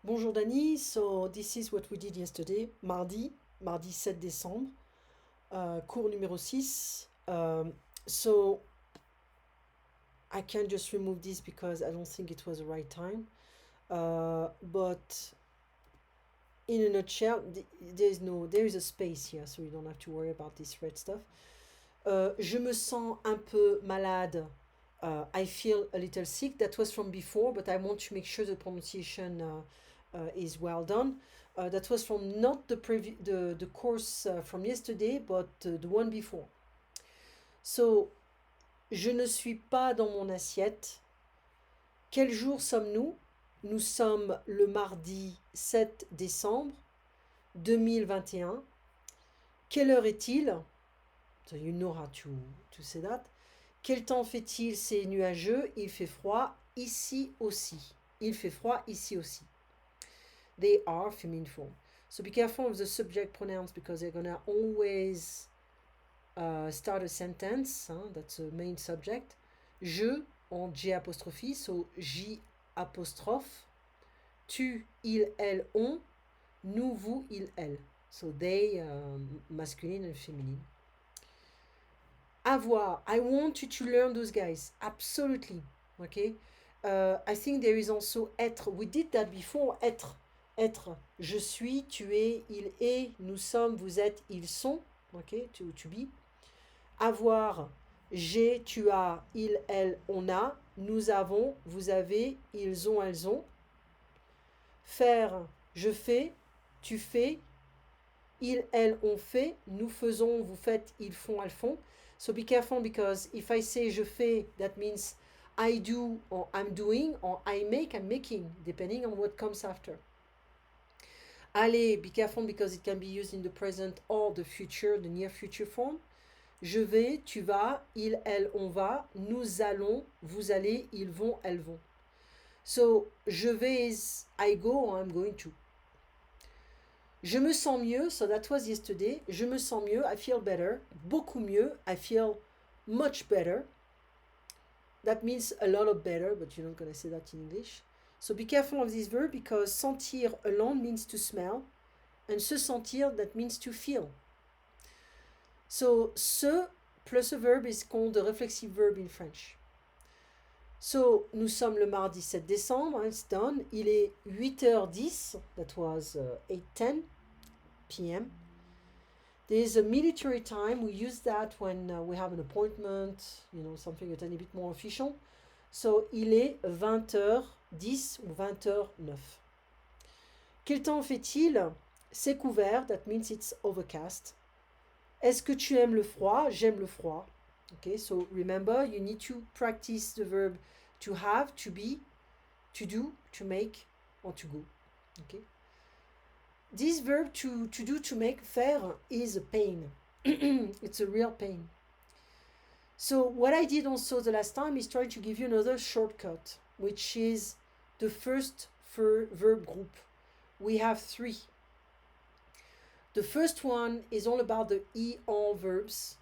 Bonjour Dani, so this is what we did yesterday, mardi 7 décembre, cours numéro 6. So I can just remove this because I don't think it was the right time. But in a nutshell, there is a space here, so you don't have to worry about this red stuff. Je me sens un peu malade. I feel a little sick. That was from before, but I want to make sure the pronunciation is well done. That was from not the course from yesterday, but the one before. So, je ne suis pas dans mon assiette. Quel jour sommes-nous? Nous sommes le mardi 7 décembre 2021. Quelle heure est-il? So you know how to say that. Quel temps fait-il? C'est nuageux. Il fait froid ici aussi. Il fait froid ici aussi. They are feminine form. So be careful of the subject pronouns because they're gonna always start a sentence. That's the main subject. Je en J apostrophe, so J apostrophe. Tu, il, elle, on. Nous, vous, il, elle. So they, masculine and feminine. Avoir. I want you to learn those guys. Absolutely. Okay. I think there is also être. We did that before. Être. Être. Je suis, tu es, il est, nous sommes, vous êtes, ils sont. Okay. To be. Avoir. J'ai, tu as, il, elle, on a. Nous avons, vous avez, ils ont, elles ont. Faire. Je fais, tu fais, ils, elles, on fait, nous faisons, vous faites, ils font, elles font. So be careful because if I say je fais, that means I do or I'm doing or I make, I'm making, depending on what comes after. Aller, be careful because it can be used in the present or the future, the near future form. Je vais, tu vas, il, elle, on va, nous allons, vous allez, ils vont, elles vont. So, je vais is I go or I'm going to. Je me sens mieux, so that was yesterday. Je me sens mieux, I feel better. Beaucoup mieux, I feel much better. That means a lot of better, but you're not going to say that in English. So be careful of this verb because sentir alone means to smell, and se sentir, that means to feel. So, se plus a verb is called a reflexive verb in French. So, nous sommes le mardi 7 décembre, it's done. Il est 8h10, that was 8:10 p.m. There is a military time. We use that when we have an appointment, something a tiny bit more official. So, il est 20h10 ou 20h09. Quel temps fait-il? C'est couvert, that means it's overcast. Est-ce que tu aimes le froid? J'aime le froid. Okay, so remember, you need to practice the verb to have, to be, to do, to make, or to go. Okay. This verb to do, to make, faire, is a pain. It's a real pain. So what I did also the last time is try to give you another shortcut, which is the first verb group. We have 3. The first one is all about the en verbs,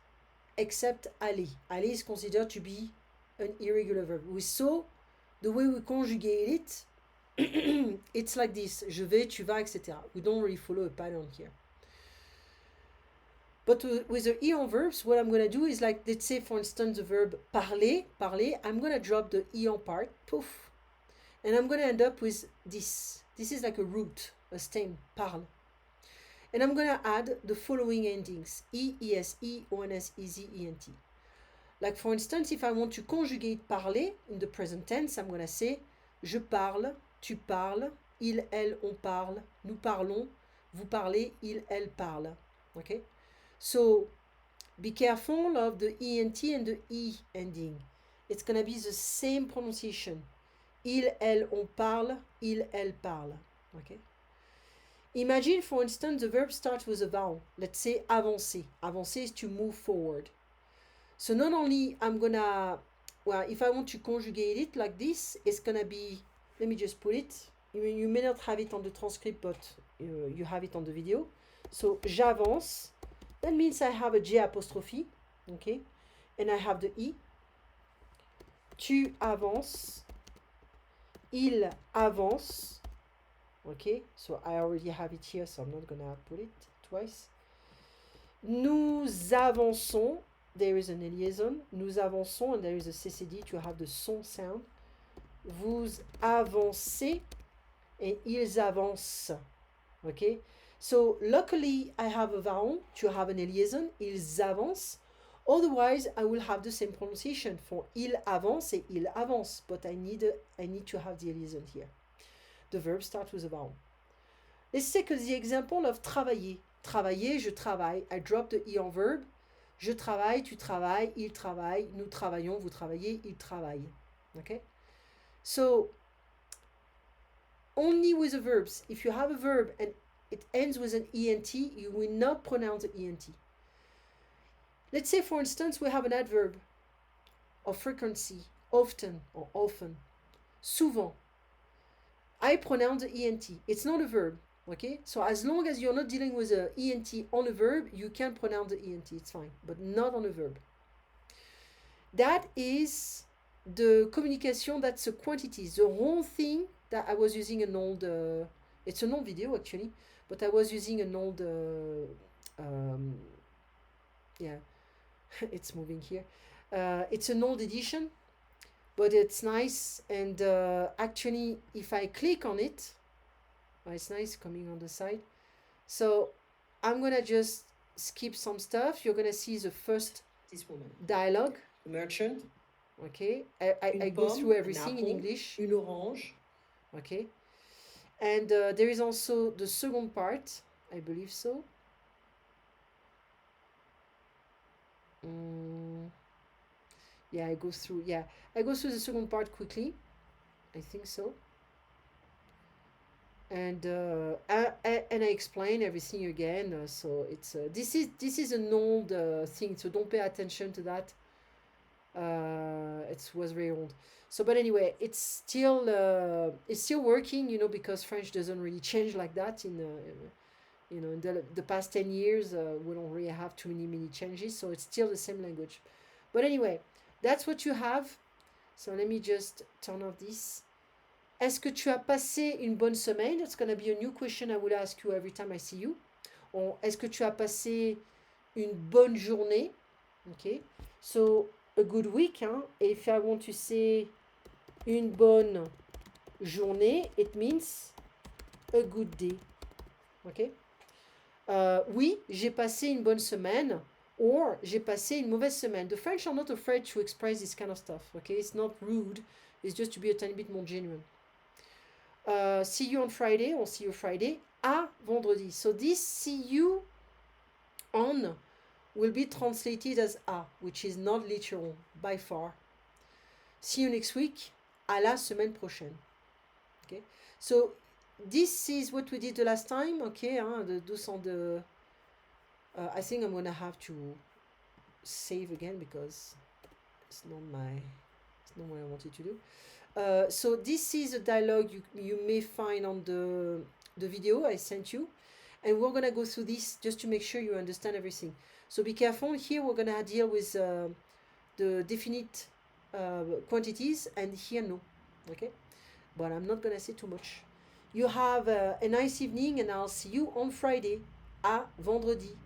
except aller. Aller is considered to be an irregular verb. We saw the way we conjugate it. It's like this. Je vais, tu vas, etc. We don't really follow a pattern here. But with the en verbs, what I'm going to do is like, let's say, for instance, the verb parler, I'm going to drop the en part, poof. And I'm going to end up with this. This is like a root, a stem, parle. And I'm going to add the following endings, E, ES, E, ONS, EZ, ENT. Like for instance, if I want to conjugate parler in the present tense, I'm going to say je parle, tu parles, il, elle, on parle, nous parlons, vous parlez, il, elle parle. Okay? So be careful of the ENT and the E ending. It's going to be the same pronunciation. Il, elle, on parle, il, elle parle. Okay? Imagine, for instance, the verb starts with a vowel. Let's say avancer. Avancer is to move forward. So not only I'm gonna, if I want to conjugate it like this, it's gonna be, let me just put it. You may not have it on the transcript, but you have it on the video. So j'avance. That means I have a J apostrophe, okay? And I have the E. Tu avances. Il avance. Okay, so I already have it here, so I'm not gonna put it twice. Nous avançons, there is an liaison. Nous avançons, and there is a CCD to have the son sound. Vous avancez, and ils avancent. Okay, so luckily I have a vowel to have an liaison. Ils avancent. Otherwise, I will have the same pronunciation for il avance et il avance, but I need to have the liaison here. The verb starts with a vowel. Let's take the example of travailler. Travailler, je travaille. I drop the E on verb. Je travaille, tu travailles, il travaille, nous travaillons, vous travaillez, il travaille. Okay? So, only with the verbs. If you have a verb and it ends with an ENT, you will not pronounce the ENT. Let's say, for instance, we have an adverb of frequency, often or often, souvent. I pronounce the ENT. It's not a verb, okay? So as long as you're not dealing with a ENT on a verb, you can pronounce the ENT, it's fine, but not on a verb. That is the communication, that's a quantity. The whole thing that I was using an old, it's an old video actually, but I was using an old, yeah, it's moving here. It's an old edition, but it's nice. And actually, if I click on it, it's nice coming on the side. So I'm gonna just skip some stuff. You're gonna see the first This woman. dialogue. The merchant. Okay, I go through everything in English. Une orange. Okay, and there is also the second part, I believe so. Yeah, I go through the second part quickly. I think so. And I explain everything again. So it's this is an old thing. So don't pay attention to that. It was very old. So, but anyway, it's still working. You know, because French doesn't really change like that in the past 10 years. We don't really have too many changes. So it's still the same language. But anyway, that's what you have. So let me just turn off this. Est-ce que tu as passé une bonne semaine? That's going to be a new question I will ask you every time I see you. Or, est-ce que tu as passé une bonne journée? Okay. So, a good week. Hein? If I want to say une bonne journée, it means a good day. Okay. Oui, j'ai passé une bonne semaine. Or, j'ai passé une mauvaise semaine. The French are not afraid to express this kind of stuff. Okay. It's not rude. It's just to be a tiny bit more genuine. See you on Friday, or see you Friday, à vendredi. So this see you on will be translated as à, which is not literal by far. See you next week, à la semaine prochaine. Okay, so this is what we did the last time. Okay, the 202. I think I'm gonna have to save again because it's not what I wanted to do. So this is a dialogue you may find on the video I sent you, and we're gonna go through this just to make sure you understand everything. So be careful. Here we're gonna deal with the definite quantities, and here no. Okay, but I'm not gonna say too much. You have a nice evening, and I'll see you on Friday. À vendredi.